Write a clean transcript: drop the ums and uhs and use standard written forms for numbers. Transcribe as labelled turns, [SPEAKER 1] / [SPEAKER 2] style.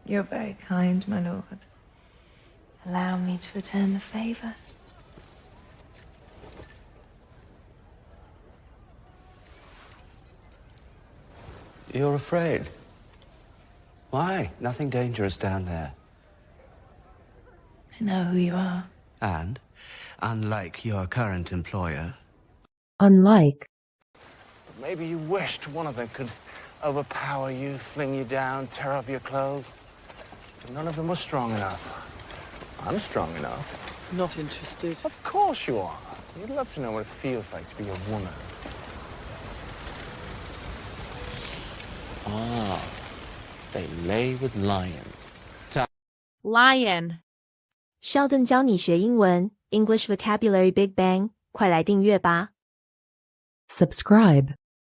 [SPEAKER 1] You're very kind, my lord. Allow me to return the favor.
[SPEAKER 2] You're afraid? Why? Nothing dangerous down there.
[SPEAKER 1] I know who you are.
[SPEAKER 2] And, unlike your current employer...
[SPEAKER 3] Unlike.
[SPEAKER 4] Maybe you wished one of them could overpower you, fling you down, tear off your clothes. But none of them was strong enough. I'm strong enough.
[SPEAKER 5] Not interested.
[SPEAKER 4] Of course you are. You'd love to know what it feels like to be a woman.
[SPEAKER 5] Ah, they lay with lions.
[SPEAKER 6] Lion.
[SPEAKER 7] Sheldon 教你学英文 English Vocabulary Big Bang，快来订阅吧。
[SPEAKER 3] Subscribe.